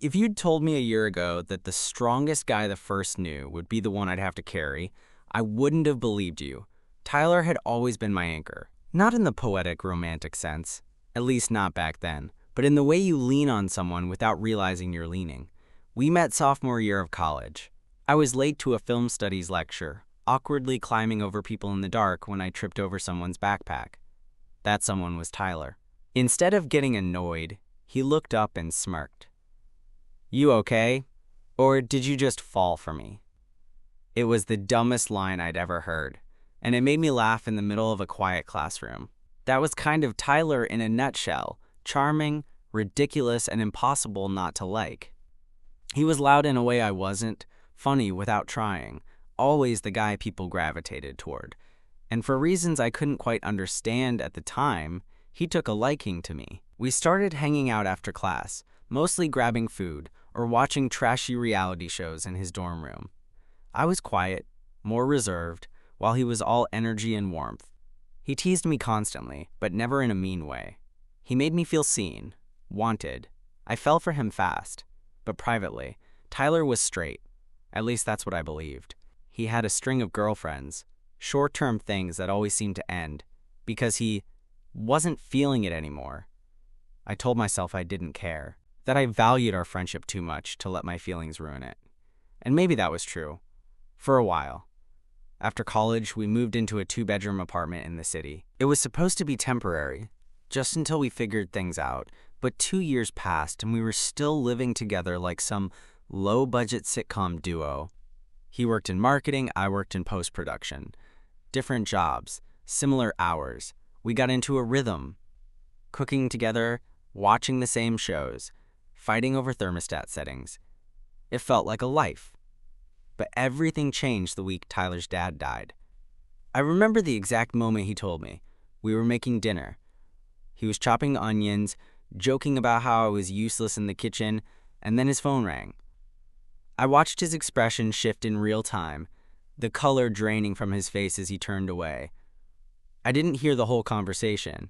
If you'd told me a year ago that the strongest guy the first knew would be the one I'd have to carry, I wouldn't have believed you. Tyler had always been my anchor. Not in the poetic, romantic sense, at least not back then, but in the way you lean on someone without realizing you're leaning. We met sophomore year of college. I was late to a film studies lecture, awkwardly climbing over people in the dark when I tripped over someone's backpack. That someone was Tyler. Instead of getting annoyed, he looked up and smirked. "You okay? Or did you just fall for me?" It was the dumbest line I'd ever heard, and it made me laugh in the middle of a quiet classroom. That was kind of Tyler in a nutshell, charming, ridiculous, and impossible not to like. He was loud in a way I wasn't, funny without trying, always the guy people gravitated toward. And for reasons I couldn't quite understand at the time, he took a liking to me. We started hanging out after class, mostly grabbing food or watching trashy reality shows in his dorm room. I was quiet, more reserved, while he was all energy and warmth. He teased me constantly, but never in a mean way. He made me feel seen, wanted. I fell for him fast. But privately, Tyler was straight. At least that's what I believed. He had a string of girlfriends, short-term things that always seemed to end, because he wasn't feeling it anymore. I told myself I didn't care, that I valued our friendship too much to let my feelings ruin it. And maybe that was true. For a while. After college, we moved into a 2-bedroom apartment in the city. It was supposed to be temporary, just until we figured things out, but 2 years passed and we were still living together like some low-budget sitcom duo. He worked in marketing, I worked in post-production. Different jobs, similar hours. We got into a rhythm. Cooking together, watching the same shows, fighting over thermostat settings. It felt like a life. But everything changed the week Tyler's dad died. I remember the exact moment he told me. We were making dinner. He was chopping onions, joking about how I was useless in the kitchen, and then his phone rang. I watched his expression shift in real time, the color draining from his face as he turned away. I didn't hear the whole conversation.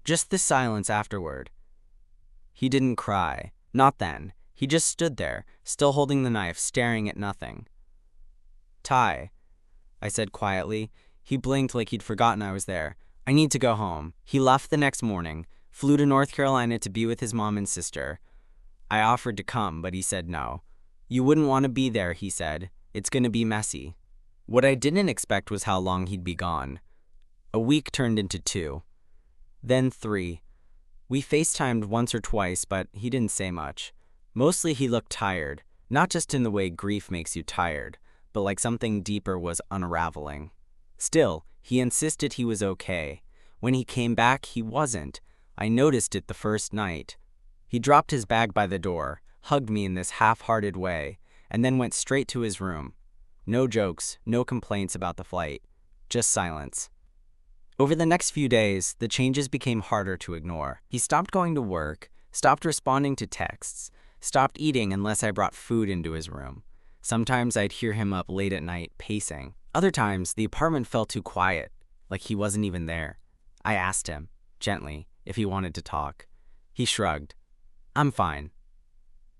Just the silence afterward. He didn't cry. Not then. He just stood there, still holding the knife, staring at nothing. "Ty," I said quietly. He blinked like he'd forgotten I was there. "I need to go home." He left the next morning, flew to North Carolina to be with his mom and sister. I offered to come, but he said no. "You wouldn't want to be there," he said. "It's going to be messy." What I didn't expect was how long he'd be gone. A week turned into 2. Then 3. We FaceTimed once or twice, but he didn't say much. Mostly he looked tired, not just in the way grief makes you tired, but like something deeper was unraveling. Still, he insisted he was okay. When he came back, he wasn't. I noticed it the first night. He dropped his bag by the door, hugged me in this half-hearted way, and then went straight to his room. No jokes, no complaints about the flight, just silence. Over the next few days, the changes became harder to ignore. He stopped going to work, stopped responding to texts, stopped eating unless I brought food into his room. Sometimes I'd hear him up late at night, pacing. Other times, the apartment felt too quiet, like he wasn't even there. I asked him, gently, if he wanted to talk. He shrugged. "I'm fine."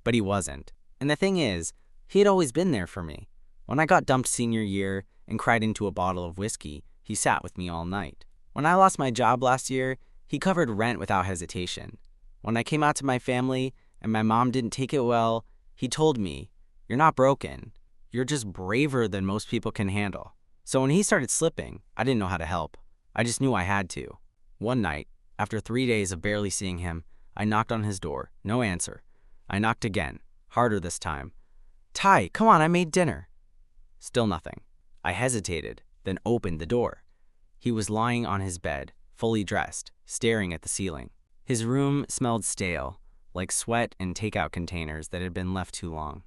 But he wasn't. And the thing is, he had always been there for me. When I got dumped senior year and cried into a bottle of whiskey, he sat with me all night. When I lost my job last year, he covered rent without hesitation. When I came out to my family and my mom didn't take it well, he told me, "You're not broken. You're just braver than most people can handle." So when he started slipping, I didn't know how to help. I just knew I had to. One night, after 3 days of barely seeing him, I knocked on his door. No answer. I knocked again, harder this time. "Ty, come on, I made dinner." Still nothing. I hesitated, then opened the door. He was lying on his bed, fully dressed, staring at the ceiling. His room smelled stale, like sweat and takeout containers that had been left too long.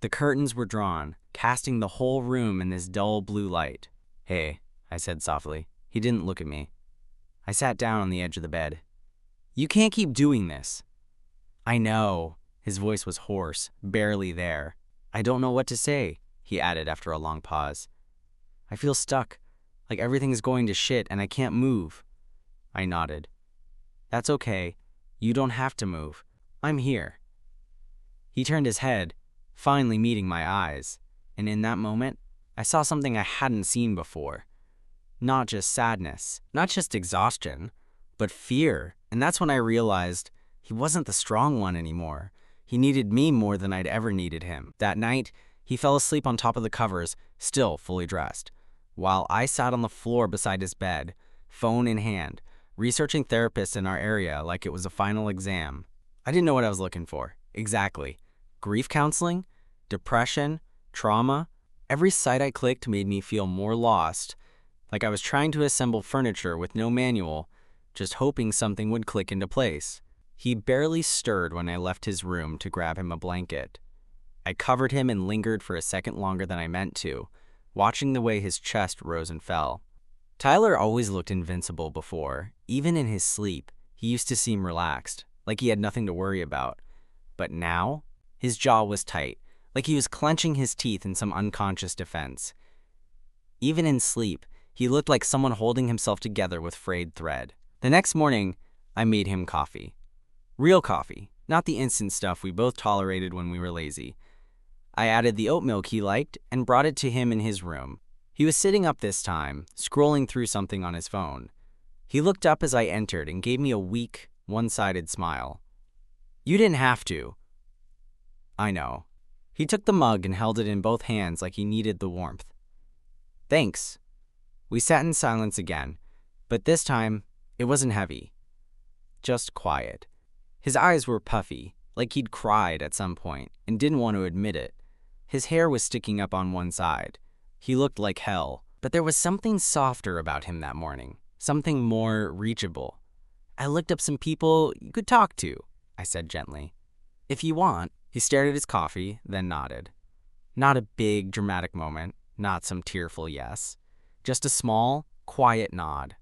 The curtains were drawn, casting the whole room in this dull blue light. "Hey," I said softly. He didn't look at me. I sat down on the edge of the bed. "You can't keep doing this." "I know." His voice was hoarse, barely there. "I don't know what to say," he added after a long pause. "I feel stuck, like everything's going to shit and I can't move." I nodded. "That's okay. You don't have to move. I'm here." He turned his head, finally meeting my eyes, and in that moment, I saw something I hadn't seen before. Not just sadness, not just exhaustion, but fear. And that's when I realized he wasn't the strong one anymore. He needed me more than I'd ever needed him. That night, he fell asleep on top of the covers, still fully dressed, while I sat on the floor beside his bed, phone in hand, researching therapists in our area like it was a final exam. I didn't know what I was looking for. Exactly. Grief counseling? Depression? Trauma? Every site I clicked made me feel more lost, like I was trying to assemble furniture with no manual, just hoping something would click into place. He barely stirred when I left his room to grab him a blanket. I covered him and lingered for a second longer than I meant to, watching the way his chest rose and fell. Tyler always looked invincible before. Even in his sleep, he used to seem relaxed, like he had nothing to worry about. But now, his jaw was tight, like he was clenching his teeth in some unconscious defense. Even in sleep, he looked like someone holding himself together with frayed thread. The next morning, I made him coffee. Real coffee, not the instant stuff we both tolerated when we were lazy. I added the oat milk he liked and brought it to him in his room. He was sitting up this time, scrolling through something on his phone. He looked up as I entered and gave me a weak, one-sided smile. "You didn't have to." "I know." He took the mug and held it in both hands like he needed the warmth. "Thanks." We sat in silence again, but this time, it wasn't heavy. Just quiet. His eyes were puffy, like he'd cried at some point and didn't want to admit it. His hair was sticking up on one side. He looked like hell, but there was something softer about him that morning, something more reachable. "I looked up some people you could talk to," I said gently. "If you want." He stared at his coffee, then nodded. Not a big, dramatic moment, not some tearful yes. Just a small, quiet nod.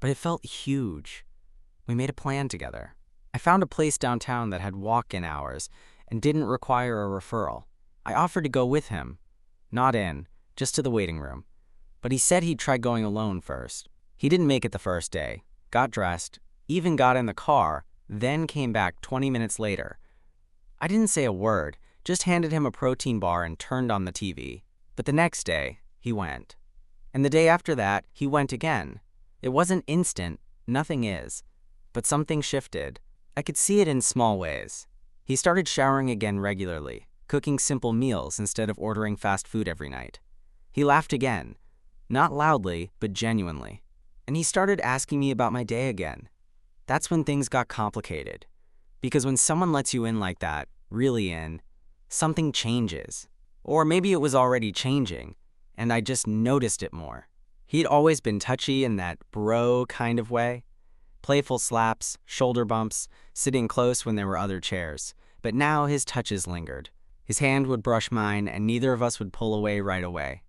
But it felt huge. We made a plan together. I found a place downtown that had walk-in hours and didn't require a referral. I offered to go with him. Not in, just to the waiting room. But he said he'd try going alone first. He didn't make it the first day, got dressed, even got in the car, then came back 20 minutes later. I didn't say a word, just handed him a protein bar and turned on the TV. But the next day, he went. And the day after that, he went again. It wasn't instant, nothing is. But something shifted. I could see it in small ways. He started showering again regularly, cooking simple meals instead of ordering fast food every night. He laughed again, not loudly, but genuinely. And he started asking me about my day again. That's when things got complicated. Because when someone lets you in like that, really in, something changes. Or maybe it was already changing, and I just noticed it more. He'd always been touchy in that bro kind of way. Playful slaps, shoulder bumps, sitting close when there were other chairs. But now his touches lingered. His hand would brush mine, and neither of us would pull away right away.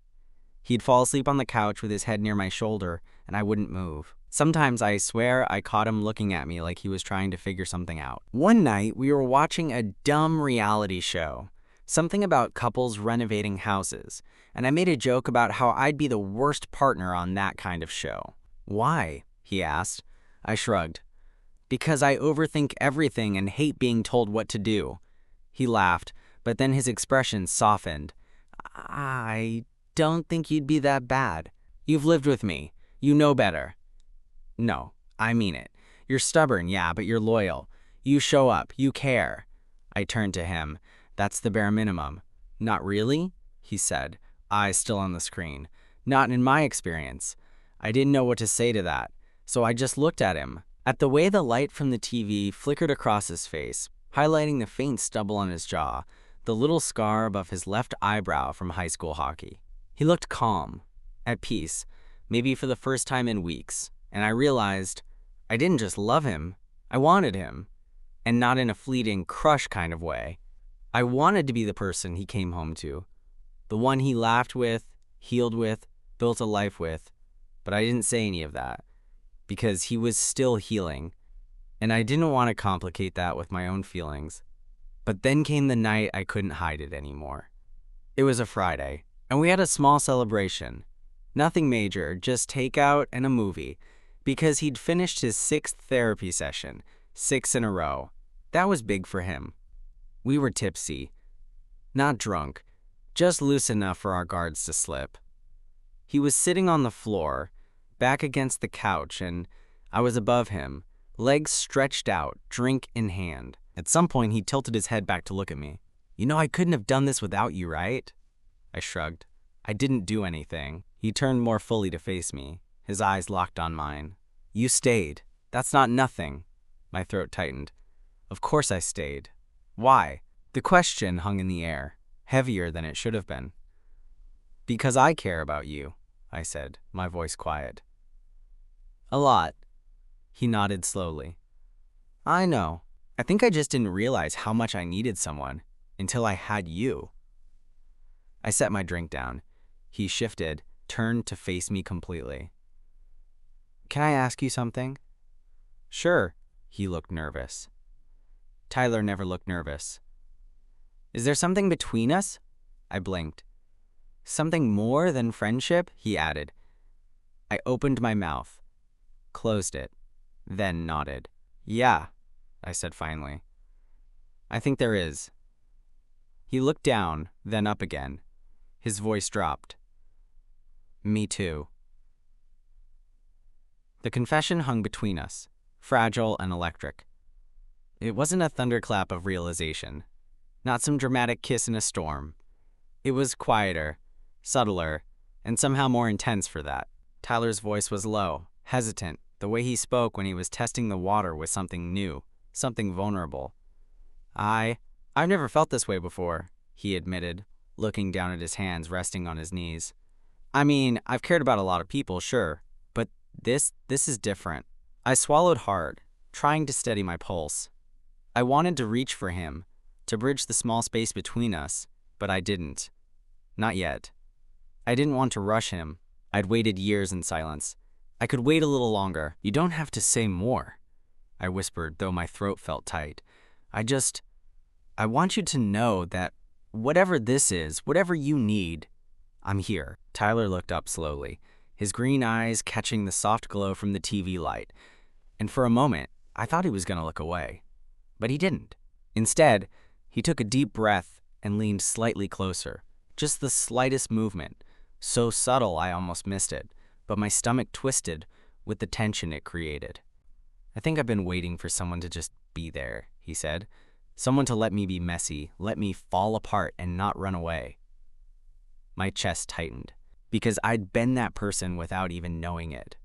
He'd fall asleep on the couch with his head near my shoulder, and I wouldn't move. Sometimes I swear I caught him looking at me like he was trying to figure something out. One night, we were watching a dumb reality show, something about couples renovating houses, and I made a joke about how I'd be the worst partner on that kind of show. "Why?" he asked. I shrugged. "Because I overthink everything and hate being told what to do." He laughed, but then his expression softened. "I don't think you'd be that bad. You've lived with me. You know better." "No, I mean it. You're stubborn, yeah, but you're loyal. You show up. You care." I turned to him. "That's the bare minimum." "Not really?" he said, eyes still on the screen. "Not in my experience." I didn't know what to say to that, so I just looked at him, at the way the light from the TV flickered across his face, highlighting the faint stubble on his jaw, the little scar above his left eyebrow from high school hockey. He looked calm, at peace, maybe for the first time in weeks, and I realized I didn't just love him, I wanted him, and not in a fleeting crush kind of way. I wanted to be the person he came home to, the one he laughed with, healed with, built a life with, but I didn't say any of that, because he was still healing, and I didn't want to complicate that with my own feelings. But then came the night I couldn't hide it anymore. It was a Friday, and we had a small celebration. Nothing major, just takeout and a movie, because he'd finished his 6th therapy session, 6 in a row. That was big for him. We were tipsy, not drunk, just loose enough for our guards to slip. He was sitting on the floor, back against the couch, and I was above him, legs stretched out, drink in hand. At some point, he tilted his head back to look at me. "You know I couldn't have done this without you, right?" I shrugged. "I didn't do anything." He turned more fully to face me, his eyes locked on mine. "You stayed. That's not nothing." My throat tightened. Of course I stayed. Why? The question hung in the air, heavier than it should have been. "Because I care about you," I said, my voice quiet. "A lot." He nodded slowly. "I know. I think I just didn't realize how much I needed someone until I had you." I set my drink down. He shifted, turned to face me completely. "Can I ask you something?" "Sure." He looked nervous. Tyler never looked nervous. "Is there something between us?" I blinked. "Something more than friendship?" he added. I opened my mouth, closed it, then nodded. "Yeah," I said finally. "I think there is." He looked down, then up again. His voice dropped. "Me too." The confession hung between us, fragile and electric. It wasn't a thunderclap of realization, not some dramatic kiss in a storm. It was quieter, subtler, and somehow more intense for that. Tyler's voice was low, hesitant, the way he spoke when he was testing the water with something new, something vulnerable. I've never felt this way before," he admitted, looking down at his hands resting on his knees. "I mean, I've cared about a lot of people, sure, but this is different." I swallowed hard, trying to steady my pulse. I wanted to reach for him, to bridge the small space between us, but I didn't. Not yet. I didn't want to rush him. I'd waited years in silence. I could wait a little longer. "You don't have to say more," I whispered, though my throat felt tight. I want you to know that whatever this is, whatever you need, I'm here." Tyler looked up slowly, his green eyes catching the soft glow from the TV light. And for a moment, I thought he was going to look away. But he didn't. Instead, he took a deep breath and leaned slightly closer. Just the slightest movement, so subtle I almost missed it, but my stomach twisted with the tension it created. "I think I've been waiting for someone to just be there," he said. "Someone to let me be messy, let me fall apart and not run away." My chest tightened, because I'd been that person without even knowing it.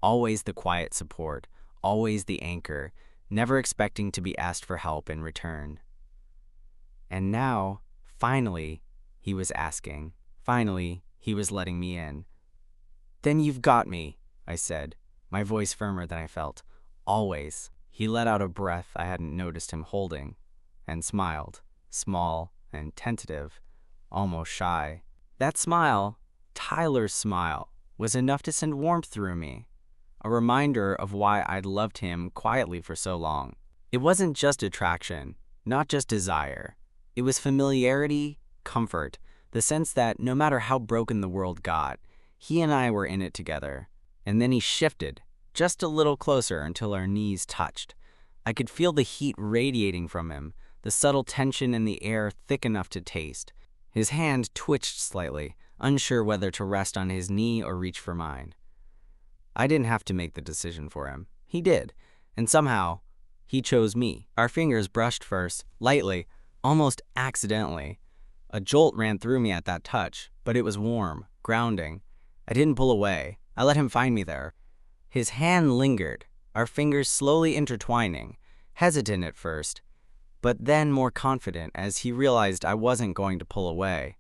Always the quiet support, always the anchor, never expecting to be asked for help in return. And now, finally, he was asking. Finally, he was letting me in. "Then you've got me," I said, my voice firmer than I felt. "Always." He let out a breath I hadn't noticed him holding, and smiled, small and tentative, almost shy. That smile, Tyler's smile, was enough to send warmth through me, a reminder of why I'd loved him quietly for so long. It wasn't just attraction, not just desire. It was familiarity, comfort, the sense that no matter how broken the world got, he and I were in it together. And then he shifted, just a little closer until our knees touched. I could feel the heat radiating from him, the subtle tension in the air thick enough to taste. His hand twitched slightly, unsure whether to rest on his knee or reach for mine. I didn't have to make the decision for him. He did, and somehow, he chose me. Our fingers brushed first, lightly, almost accidentally. A jolt ran through me at that touch, but it was warm, grounding. I didn't pull away. I let him find me there. His hand lingered, our fingers slowly intertwining, hesitant at first, but then more confident as he realized I wasn't going to pull away.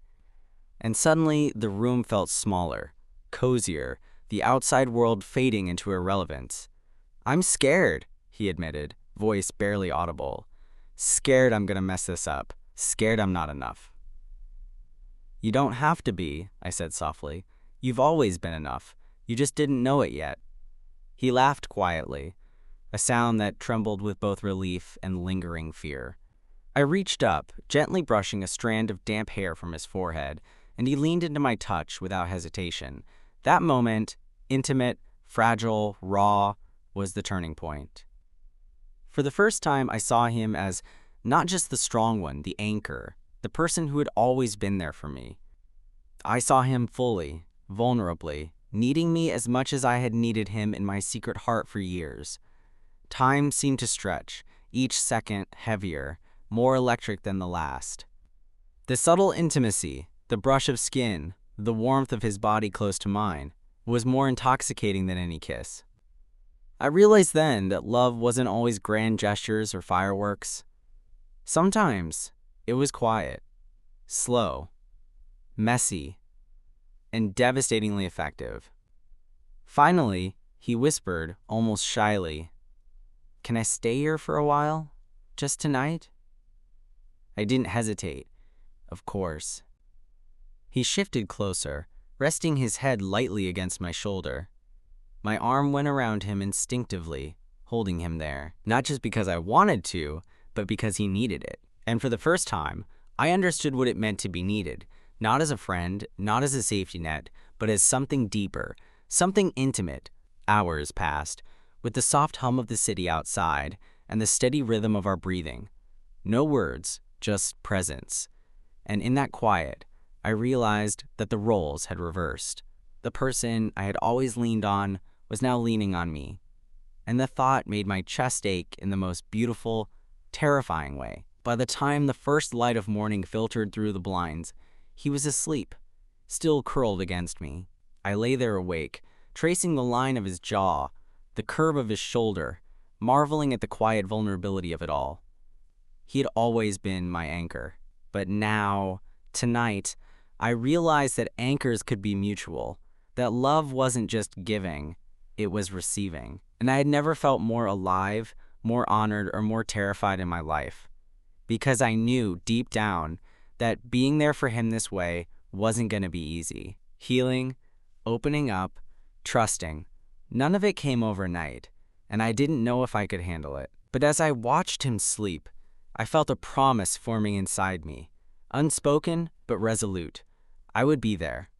And suddenly, the room felt smaller, cozier, the outside world fading into irrelevance. "I'm scared," he admitted, voice barely audible. "Scared I'm gonna mess this up. Scared I'm not enough." "You don't have to be," I said softly. "You've always been enough. You just didn't know it yet." He laughed quietly, a sound that trembled with both relief and lingering fear. I reached up, gently brushing a strand of damp hair from his forehead, and he leaned into my touch without hesitation. That moment, intimate, fragile, raw, was the turning point. For the first time, I saw him as Not just the strong one, the anchor, the person who had always been there for me. I saw him fully, vulnerably, needing me as much as I had needed him in my secret heart for years. Time seemed to stretch, each second heavier, more electric than the last. The subtle intimacy, the brush of skin, the warmth of his body close to mine, was more intoxicating than any kiss. I realized then that love wasn't always grand gestures or fireworks. Sometimes it was quiet, slow, messy, and devastatingly effective. Finally, he whispered, almost shyly, "Can I stay here for a while? Just tonight?" I didn't hesitate, of course. He shifted closer, resting his head lightly against my shoulder. My arm went around him instinctively, holding him there, not just because I wanted to, but because he needed it. And for the first time, I understood what it meant to be needed, not as a friend, not as a safety net, but as something deeper, something intimate. Hours passed, with the soft hum of the city outside and the steady rhythm of our breathing. No words, just presence. And in that quiet, I realized that the roles had reversed. The person I had always leaned on was now leaning on me. And the thought made my chest ache in the most beautiful, terrifying way. By the time the first light of morning filtered through the blinds, he was asleep, still curled against me. I lay there awake, tracing the line of his jaw, the curve of his shoulder, marveling at the quiet vulnerability of it all. He had always been my anchor, but now, tonight, I realized that anchors could be mutual, that love wasn't just giving, it was receiving. And I had never felt more alive, more honored, or more terrified in my life. Because I knew deep down that being there for him this way wasn't going to be easy. Healing, opening up, trusting. None of it came overnight, and I didn't know if I could handle it. But as I watched him sleep, I felt a promise forming inside me. Unspoken, but resolute. I would be there.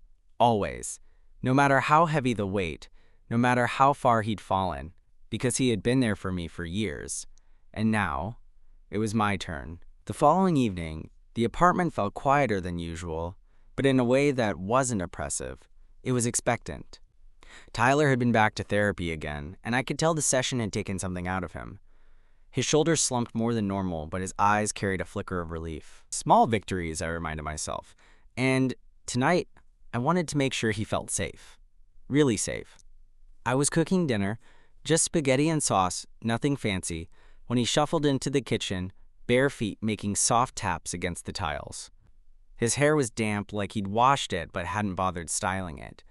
Always. No matter how heavy the weight, no matter how far he'd fallen, because he had been there for me for years. And now, it was my turn. The following evening, the apartment felt quieter than usual, but in a way that wasn't oppressive. It was expectant. Tyler had been back to therapy again, and I could tell the session had taken something out of him. His shoulders slumped more than normal, but his eyes carried a flicker of relief. Small victories, I reminded myself. And tonight, I wanted to make sure he felt safe. Really safe. I was cooking dinner, just spaghetti and sauce, nothing fancy, when he shuffled into the kitchen, bare feet making soft taps against the tiles. His hair was damp, like he'd washed it but hadn't bothered styling it.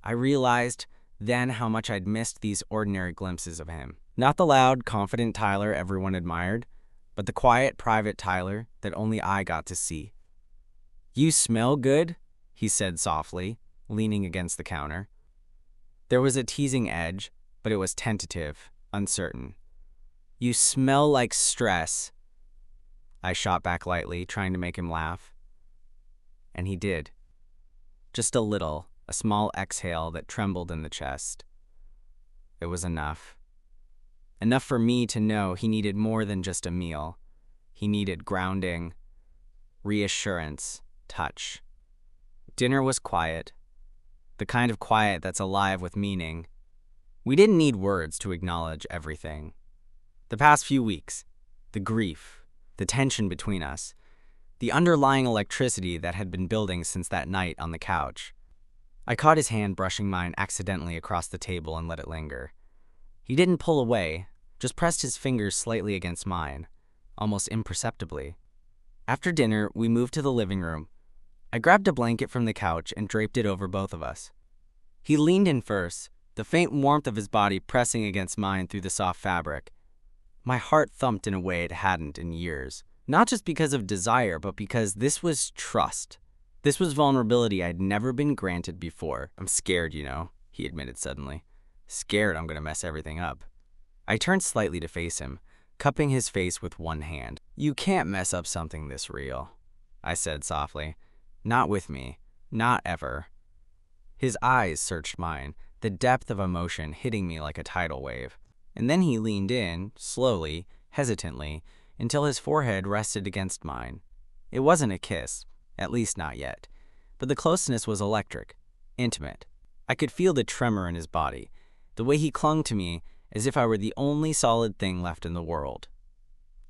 I realized then how much I'd missed these ordinary glimpses of him. Not the loud, confident Tyler everyone admired, but the quiet, private Tyler that only I got to see. "You smell good," he said softly, leaning against the counter. There was a teasing edge, but it was tentative, uncertain. "You smell like stress." I shot back lightly, trying to make him laugh. And he did. Just a little, a small exhale that trembled in the chest. It was enough. Enough for me to know he needed more than just a meal. He needed grounding, reassurance, touch. Dinner was quiet, the kind of quiet that's alive with meaning. We didn't need words to acknowledge everything. The past few weeks, the grief, the tension between us, the underlying electricity that had been building since that night on the couch. I caught his hand brushing mine accidentally across the table and let it linger. He didn't pull away, just pressed his fingers slightly against mine, almost imperceptibly. After dinner, we moved to the living room. I grabbed a blanket from the couch and draped it over both of us. He leaned in first, the faint warmth of his body pressing against mine through the soft fabric. My heart thumped in a way it hadn't in years. Not just because of desire, but because this was trust. This was vulnerability I'd never been granted before. "I'm scared, he admitted suddenly. "Scared I'm gonna mess everything up." I turned slightly to face him, cupping his face with one hand. "You can't mess up something this real," I said softly. "Not with me. Not ever." His eyes searched mine, the depth of emotion hitting me like a tidal wave. And then he leaned in, slowly, hesitantly, until his forehead rested against mine. It wasn't a kiss, at least not yet, but the closeness was electric, intimate. I could feel the tremor in his body, the way he clung to me as if I were the only solid thing left in the world.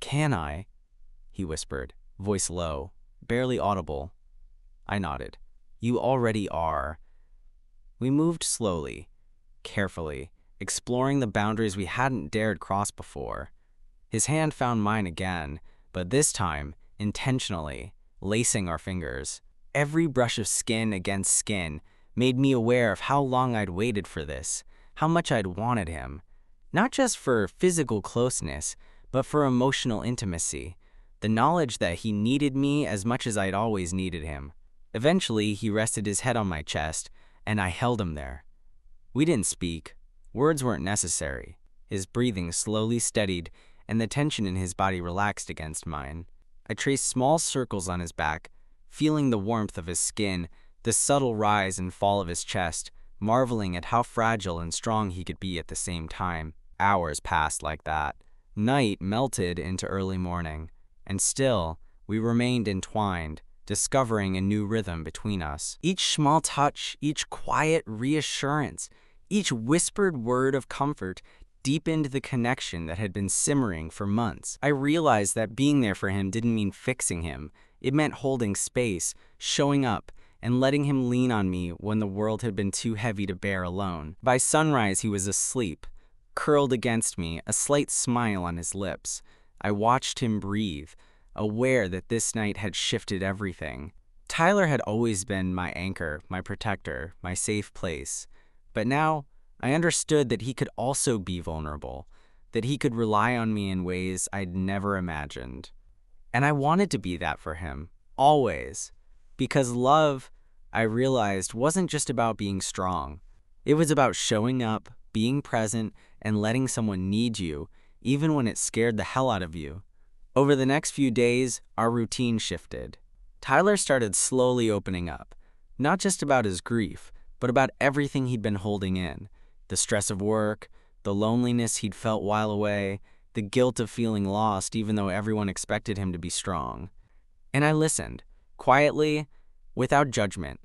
"Can I?" he whispered, voice low, barely audible. I nodded. "You already are." We moved slowly, carefully, exploring the boundaries we hadn't dared cross before. His hand found mine again, but this time, intentionally, lacing our fingers. Every brush of skin against skin made me aware of how long I'd waited for this, how much I'd wanted him. Not just for physical closeness, but for emotional intimacy. The knowledge that he needed me as much as I'd always needed him. Eventually, he rested his head on my chest, and I held him there. We didn't speak. Words weren't necessary. His breathing slowly steadied, and the tension in his body relaxed against mine. I traced small circles on his back, feeling the warmth of his skin, the subtle rise and fall of his chest, marveling at how fragile and strong he could be at the same time. Hours passed like that. Night melted into early morning, and still, we remained entwined, discovering a new rhythm between us. Each small touch, each quiet reassurance, each whispered word of comfort deepened the connection that had been simmering for months. I realized that being there for him didn't mean fixing him. It meant holding space, showing up, and letting him lean on me when the world had been too heavy to bear alone. By sunrise, he was asleep, curled against me, a slight smile on his lips. I watched him breathe, aware that this night had shifted everything. Tyler had always been my anchor, my protector, my safe place. But now, I understood that he could also be vulnerable, that he could rely on me in ways I'd never imagined. And I wanted to be that for him, always. Because love, I realized, wasn't just about being strong. It was about showing up, being present, and letting someone need you, even when it scared the hell out of you. Over the next few days, our routine shifted. Tyler started slowly opening up, not just about his grief, but about everything he'd been holding in. The stress of work, the loneliness he'd felt while away, the guilt of feeling lost even though everyone expected him to be strong. And I listened, quietly, without judgment.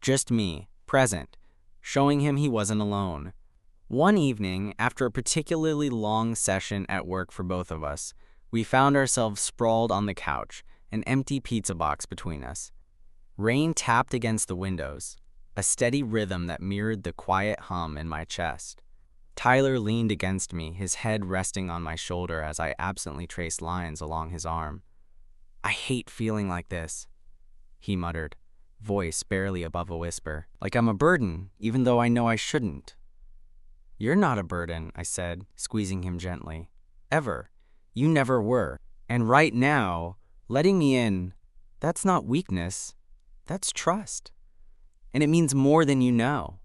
Just me, present, showing him he wasn't alone. One evening, after a particularly long session at work for both of us, we found ourselves sprawled on the couch, an empty pizza box between us. Rain tapped against the windows, a steady rhythm that mirrored the quiet hum in my chest. Tyler leaned against me, his head resting on my shoulder as I absently traced lines along his arm. "I hate feeling like this," he muttered, voice barely above a whisper. "Like I'm a burden, even though I know I shouldn't." "You're not a burden," I said, squeezing him gently. "Ever. You never were. And right now, letting me in, that's not weakness, that's trust. And it means more than you know."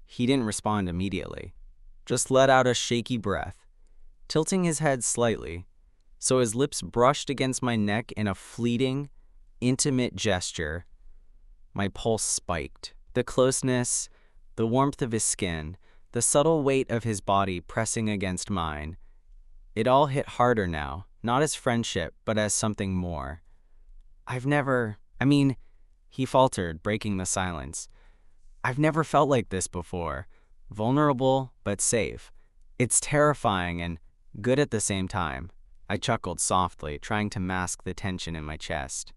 He didn't respond immediately, just let out a shaky breath, tilting his head slightly, so his lips brushed against my neck in a fleeting, intimate gesture. My pulse spiked. The closeness, the warmth of his skin, the subtle weight of his body pressing against mine. It all hit harder now, not as friendship, but as something more. He faltered, breaking the silence. "I've never felt like this before. Vulnerable, but safe. It's terrifying and good at the same time." I chuckled softly, trying to mask the tension in my chest.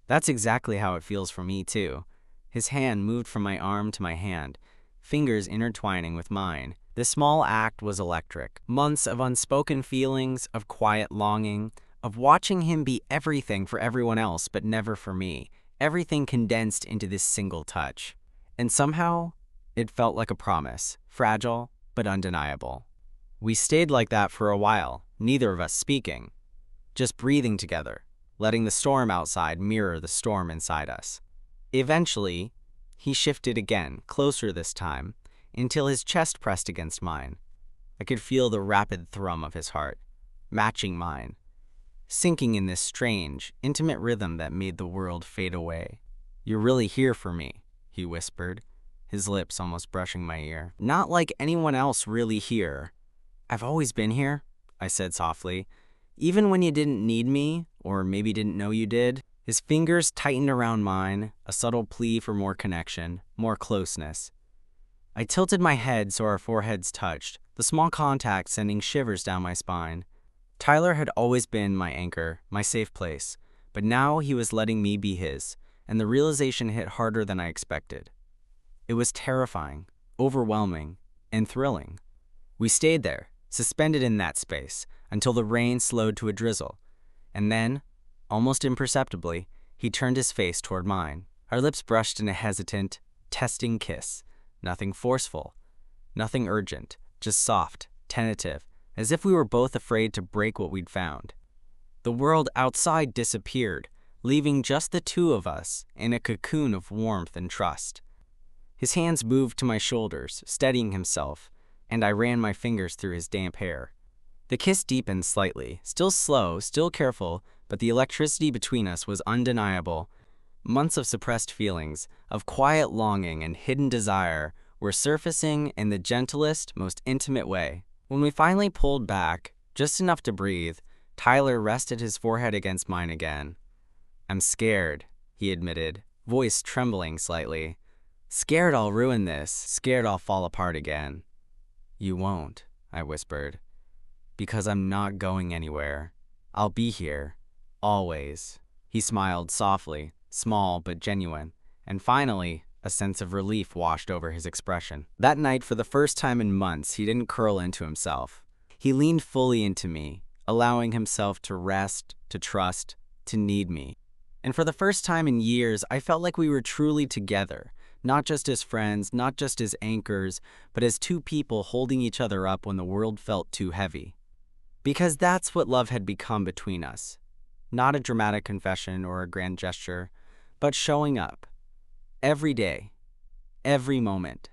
"That's exactly how it feels for me, too." His hand moved from my arm to my hand, fingers intertwining with mine. The small act was electric. Months of unspoken feelings, of quiet longing, of watching him be everything for everyone else but never for me. Everything condensed into this single touch. And somehow, it felt like a promise, fragile but undeniable. We stayed like that for a while, neither of us speaking, just breathing together, letting the storm outside mirror the storm inside us. Eventually, he shifted again, closer this time, until his chest pressed against mine. I could feel the rapid thrum of his heart, matching mine, sinking in this strange, intimate rhythm that made the world fade away. "You're really here for me," he whispered, his lips almost brushing my ear. "Not like anyone else really here." "I've always been here," I said softly, Even when you didn't need me, or maybe didn't know you did. His fingers tightened around mine, a subtle plea for more connection, more closeness. I tilted my head so our foreheads touched, the small contact sending shivers down my spine. Tyler had always been my anchor, my safe place, but now he was letting me be his, and the realization hit harder than I expected. It was terrifying, overwhelming, and thrilling. We stayed there, suspended in that space, until the rain slowed to a drizzle, and then, almost imperceptibly, he turned his face toward mine. Our lips brushed in a hesitant, testing kiss. Nothing forceful, nothing urgent, just soft, tentative, as if we were both afraid to break what we'd found. The world outside disappeared, leaving just the two of us in a cocoon of warmth and trust. His hands moved to my shoulders, steadying himself, and I ran my fingers through his damp hair. The kiss deepened slightly, still slow, still careful, but the electricity between us was undeniable. Months of suppressed feelings, of quiet longing and hidden desire, were surfacing in the gentlest, most intimate way. When we finally pulled back, just enough to breathe, Tyler rested his forehead against mine again. "I'm scared," he admitted, voice trembling slightly. "Scared I'll ruin this, scared I'll fall apart again." "You won't," I whispered, "because I'm not going anywhere. I'll be here, always." He smiled softly, small but genuine, and finally, a sense of relief washed over his expression. That night, for the first time in months, he didn't curl into himself. He leaned fully into me, allowing himself to rest, to trust, to need me. And for the first time in years, I felt like we were truly together, not just as friends, not just as anchors, but as two people holding each other up when the world felt too heavy. Because that's what love had become between us. Not a dramatic confession or a grand gesture, but showing up. Every day, every moment.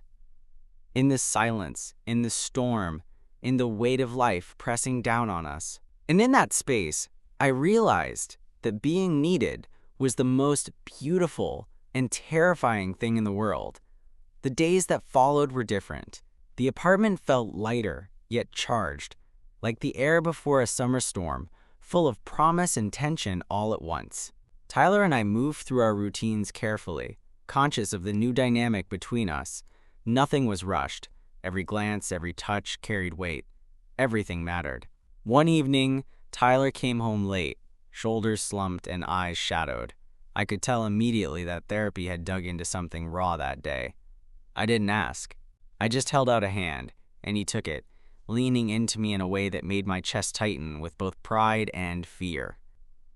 In this silence, in the storm, in the weight of life pressing down on us. And in that space, I realized that being needed was the most beautiful and terrifying thing in the world. The days that followed were different. The apartment felt lighter, yet charged, like the air before a summer storm, full of promise and tension all at once. Tyler and I moved through our routines carefully, conscious of the new dynamic between us. Nothing was rushed. Every glance, every touch carried weight. Everything mattered. One evening, Tyler came home late, shoulders slumped and eyes shadowed. I could tell immediately that therapy had dug into something raw that day. I didn't ask. I just held out a hand, and he took it, leaning into me in a way that made my chest tighten with both pride and fear.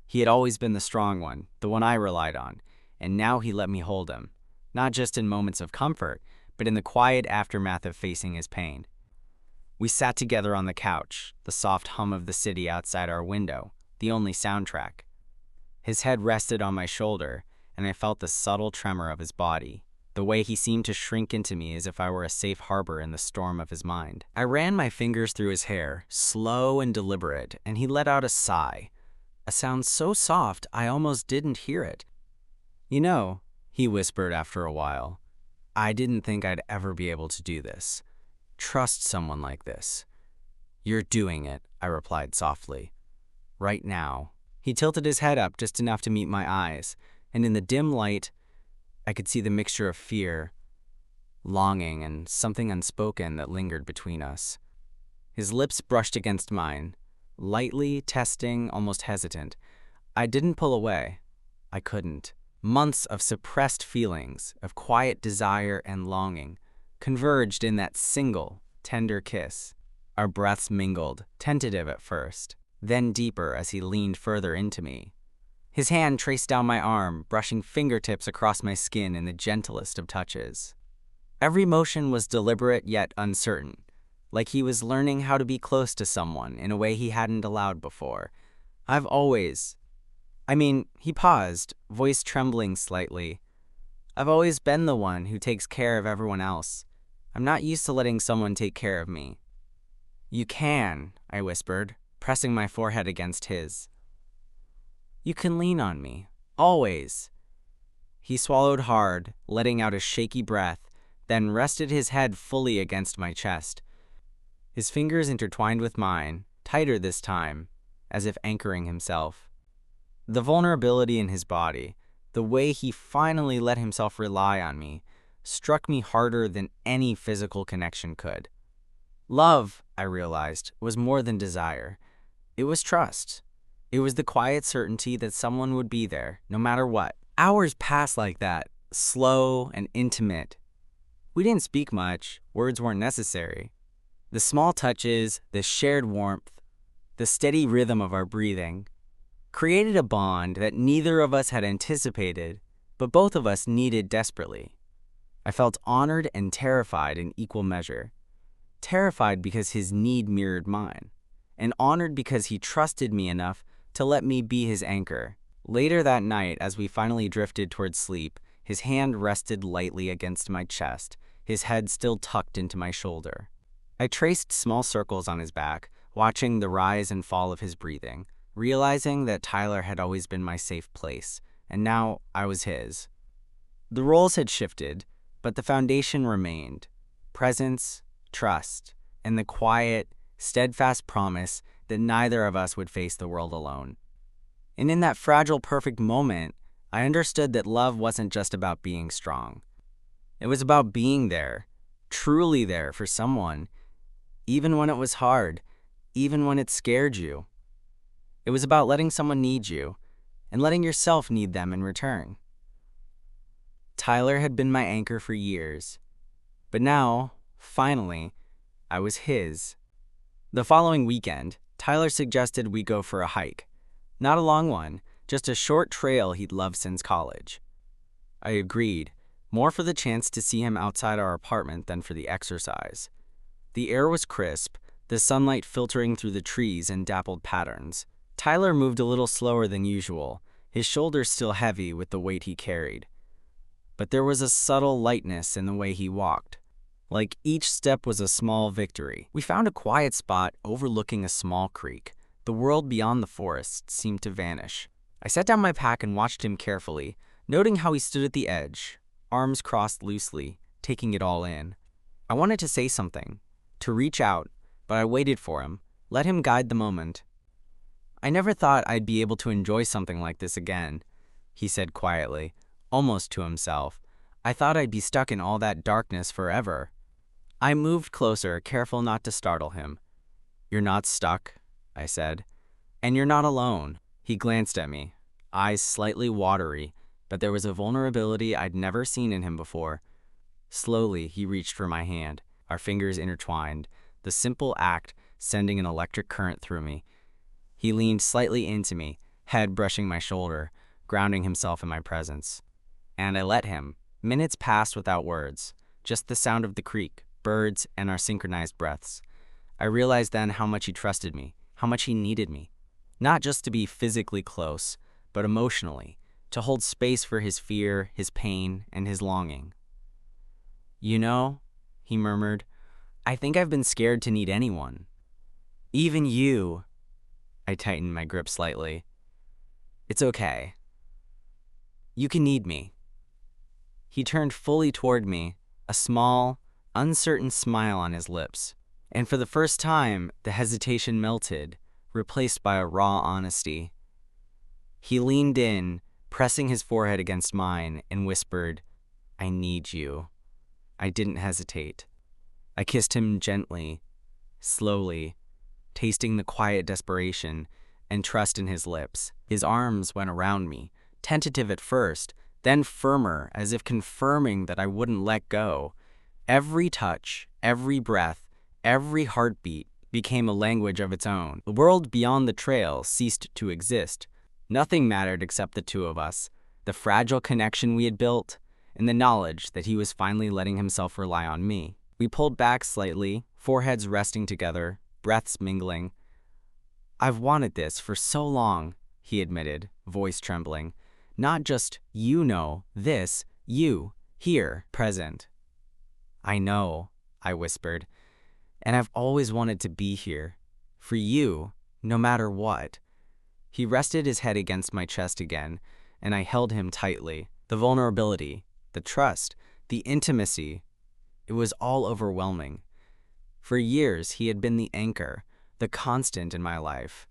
He had always been the strong one, the one I relied on, and now he let me hold him, not just in moments of comfort, but in the quiet aftermath of facing his pain. We sat together on the couch, the soft hum of the city outside our window, the only soundtrack. His head rested on my shoulder, and I felt the subtle tremor of his body, the way he seemed to shrink into me as if I were a safe harbor in the storm of his mind. I ran my fingers through his hair, slow and deliberate, and he let out a sigh, a sound so soft I almost didn't hear it. "You know," he whispered after a while, "I didn't think I'd ever be able to do this. Trust someone like this." "You're doing it," I replied softly. "Right now." He tilted his head up just enough to meet my eyes, and in the dim light, I could see the mixture of fear, longing, and something unspoken that lingered between us. His lips brushed against mine, lightly, testing, almost hesitant. I didn't pull away. I couldn't. Months of suppressed feelings, of quiet desire and longing, converged in that single, tender kiss. Our breaths mingled, tentative at first, then deeper as he leaned further into me. His hand traced down my arm, brushing fingertips across my skin in the gentlest of touches. Every motion was deliberate yet uncertain, like he was learning how to be close to someone in a way he hadn't allowed before. He paused, voice trembling slightly. "I've always been the one who takes care of everyone else. I'm not used to letting someone take care of me." "You can," I whispered, pressing my forehead against his. "You can lean on me, always." He swallowed hard, letting out a shaky breath, then rested his head fully against my chest. His fingers intertwined with mine, tighter this time, as if anchoring himself. The vulnerability in his body, the way he finally let himself rely on me, struck me harder than any physical connection could. Love, I realized, was more than desire. It was trust. It was the quiet certainty that someone would be there, no matter what. Hours passed like that, slow and intimate. We didn't speak much, words weren't necessary. The small touches, the shared warmth, the steady rhythm of our breathing, created a bond that neither of us had anticipated, but both of us needed desperately. I felt honored and terrified in equal measure. Terrified because his need mirrored mine, and honored because he trusted me enough to let me be his anchor. Later that night, as we finally drifted towards sleep, his hand rested lightly against my chest, his head still tucked into my shoulder. I traced small circles on his back, watching the rise and fall of his breathing, realizing that Tyler had always been my safe place, and now I was his. The roles had shifted, but the foundation remained: presence, trust, and the quiet, steadfast promise that neither of us would face the world alone. And in that fragile, perfect moment, I understood that love wasn't just about being strong. It was about being there, truly there for someone, even when it was hard, even when it scared you. It was about letting someone need you, and letting yourself need them in return. Tyler had been my anchor for years, but now, finally, I was his. The following weekend, Tyler suggested we go for a hike. Not a long one, just a short trail he'd loved since college. I agreed, more for the chance to see him outside our apartment than for the exercise. The air was crisp, the sunlight filtering through the trees in dappled patterns. Tyler moved a little slower than usual, his shoulders still heavy with the weight he carried. But there was a subtle lightness in the way he walked, like each step was a small victory. We found a quiet spot overlooking a small creek. The world beyond the forest seemed to vanish. I set down my pack and watched him carefully, noting how he stood at the edge, arms crossed loosely, taking it all in. I wanted to say something, to reach out, but I waited for him, let him guide the moment. "I never thought I'd be able to enjoy something like this again," he said quietly, almost to himself. "I thought I'd be stuck in all that darkness forever." I moved closer, careful not to startle him. "You're not stuck," I said, "and you're not alone." He glanced at me, eyes slightly watery, but there was a vulnerability I'd never seen in him before. Slowly, he reached for my hand, our fingers intertwined, the simple act sending an electric current through me. He leaned slightly into me, head brushing my shoulder, grounding himself in my presence. And I let him. Minutes passed without words, just the sound of the creek, birds, and our synchronized breaths. I realized then how much he trusted me, how much he needed me. Not just to be physically close, but emotionally, to hold space for his fear, his pain, and his longing. "You know," he murmured, "I think I've been scared to need anyone. Even you." I tightened my grip slightly. "It's okay. You can need me." He turned fully toward me, a small, uncertain smile on his lips. And for the first time, the hesitation melted, replaced by a raw honesty. He leaned in, pressing his forehead against mine, and whispered, "I need you." I didn't hesitate. I kissed him gently, slowly, tasting the quiet desperation and trust in his lips. His arms went around me, tentative at first, then firmer, as if confirming that I wouldn't let go. Every touch, every breath, every heartbeat became a language of its own. The world beyond the trail ceased to exist. Nothing mattered except the two of us, the fragile connection we had built, and the knowledge that he was finally letting himself rely on me. We pulled back slightly, foreheads resting together, breaths mingling. "I've wanted this for so long," he admitted, voice trembling. "Not just, this, you, here, present." "I know," I whispered, "and I've always wanted to be here, for you, no matter what." He rested his head against my chest again, and I held him tightly. The vulnerability, the trust, the intimacy, it was all overwhelming. For years, he had been the anchor, the constant in my life.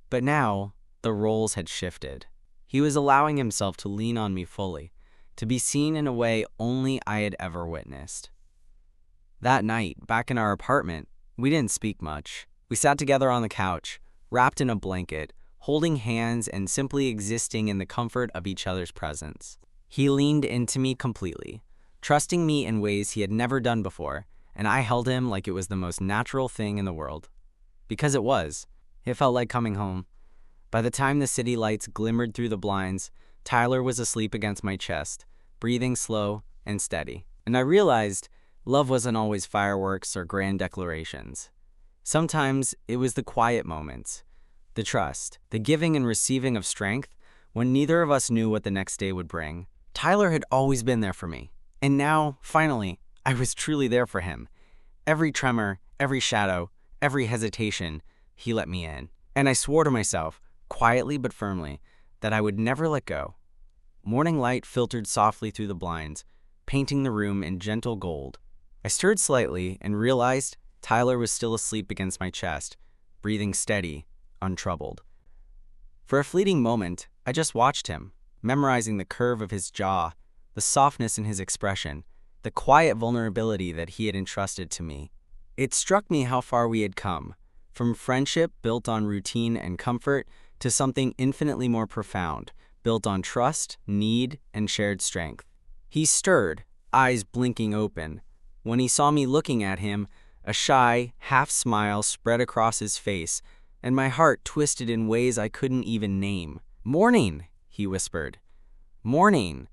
But now, the roles had shifted. He was allowing himself to lean on me fully, to be seen in a way only I had ever witnessed. That night, back in our apartment, we didn't speak much. We sat together on the couch, wrapped in a blanket, holding hands and simply existing in the comfort of each other's presence. He leaned into me completely, trusting me in ways he had never done before, and I held him like it was the most natural thing in the world. Because it was. It felt like coming home. By the time the city lights glimmered through the blinds, Tyler was asleep against my chest, breathing slow and steady. And I realized love wasn't always fireworks or grand declarations. Sometimes it was the quiet moments, the trust, the giving and receiving of strength when neither of us knew what the next day would bring. Tyler had always been there for me, and now, finally, I was truly there for him. Every tremor, every shadow, every hesitation, he let me in. And I swore to myself, quietly but firmly, that I would never let go. Morning light filtered softly through the blinds, painting the room in gentle gold. I stirred slightly and realized Tyler was still asleep against my chest, breathing steady, untroubled. For a fleeting moment, I just watched him, memorizing the curve of his jaw, the softness in his expression, the quiet vulnerability that he had entrusted to me. It struck me how far we had come, from friendship built on routine and comfort to something infinitely more profound, built on trust, need, and shared strength. He stirred, eyes blinking open. When he saw me looking at him, a shy, half-smile spread across his face, and my heart twisted in ways I couldn't even name. "Morning," he whispered. "Morning,"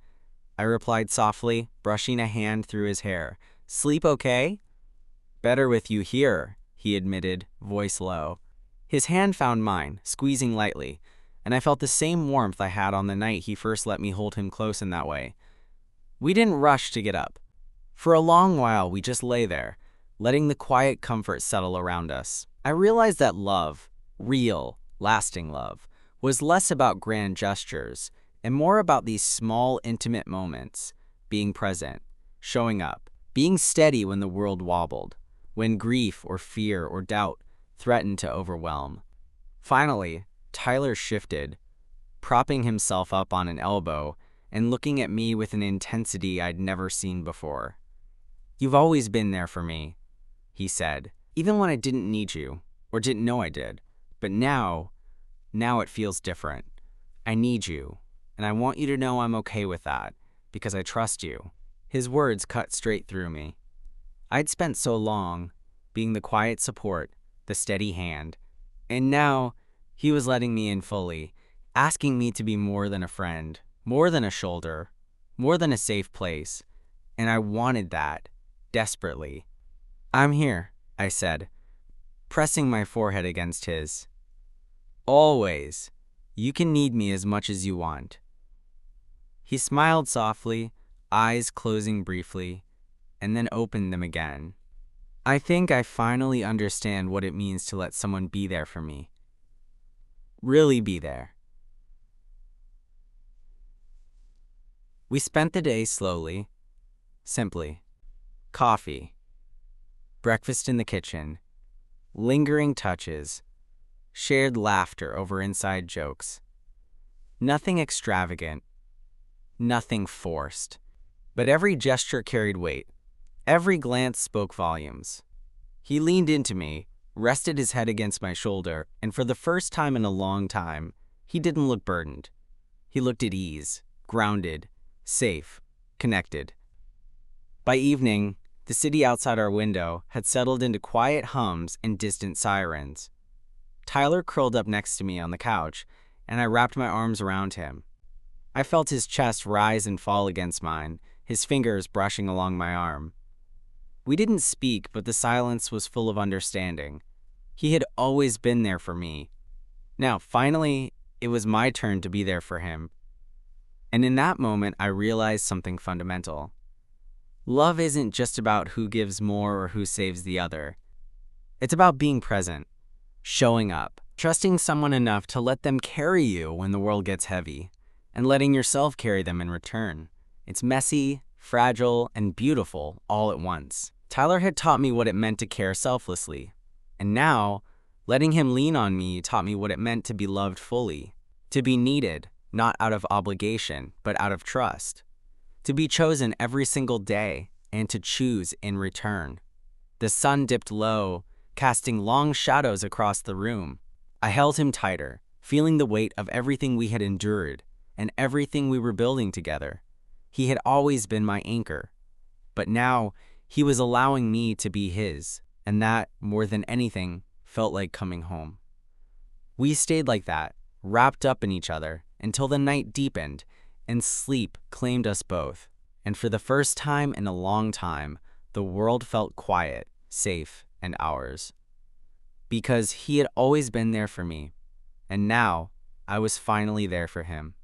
I replied softly, brushing a hand through his hair. "Sleep okay?" "Better with you here," he admitted, voice low. His hand found mine, squeezing lightly, and I felt the same warmth I had on the night he first let me hold him close in that way. We didn't rush to get up. For a long while, we just lay there, letting the quiet comfort settle around us. I realized that love, real, lasting love, was less about grand gestures and more about these small, intimate moments, being present, showing up, being steady when the world wobbled, when grief or fear or doubt threatened to overwhelm. Finally, Tyler shifted, propping himself up on an elbow and looking at me with an intensity I'd never seen before. "You've always been there for me," he said, "even when I didn't need you, or didn't know I did. But now it feels different. I need you, and I want you to know I'm okay with that, because I trust you." His words cut straight through me. I'd spent so long being the quiet support, the steady hand, and now he was letting me in fully, asking me to be more than a friend, more than a shoulder, more than a safe place, and I wanted that, desperately. "I'm here," I said, pressing my forehead against his. "Always. You can need me as much as you want." He smiled softly, eyes closing briefly, and then opened them again. "I think I finally understand what it means to let someone be there for me. Really be there." We spent the day slowly, simply. Coffee, breakfast in the kitchen, lingering touches, shared laughter over inside jokes. Nothing extravagant, nothing forced, but every gesture carried weight. Every glance spoke volumes. He leaned into me, rested his head against my shoulder, and for the first time in a long time, he didn't look burdened. He looked at ease, grounded, safe, connected. By evening, the city outside our window had settled into quiet hums and distant sirens. Tyler curled up next to me on the couch, and I wrapped my arms around him. I felt his chest rise and fall against mine, his fingers brushing along my arm. We didn't speak, but the silence was full of understanding. He had always been there for me. Now, finally, it was my turn to be there for him. And in that moment, I realized something fundamental. Love isn't just about who gives more or who saves the other. It's about being present, showing up, trusting someone enough to let them carry you when the world gets heavy, and letting yourself carry them in return. It's messy, fragile, and beautiful all at once. Tyler had taught me what it meant to care selflessly, and now Letting him lean on me taught me what it meant to be loved fully, to be needed, not out of obligation, but out of trust, to be chosen every single day, and to choose in return. The sun dipped low, casting long shadows across the room. I held him tighter, feeling the weight of everything we had endured and everything we were building together. He had always been my anchor, but now he was allowing me to be his, and that, more than anything, felt like coming home. We stayed like that, wrapped up in each other, until the night deepened and sleep claimed us both. And for the first time in a long time, the world felt quiet, safe, and ours. Because he had always been there for me, and now I was finally there for him.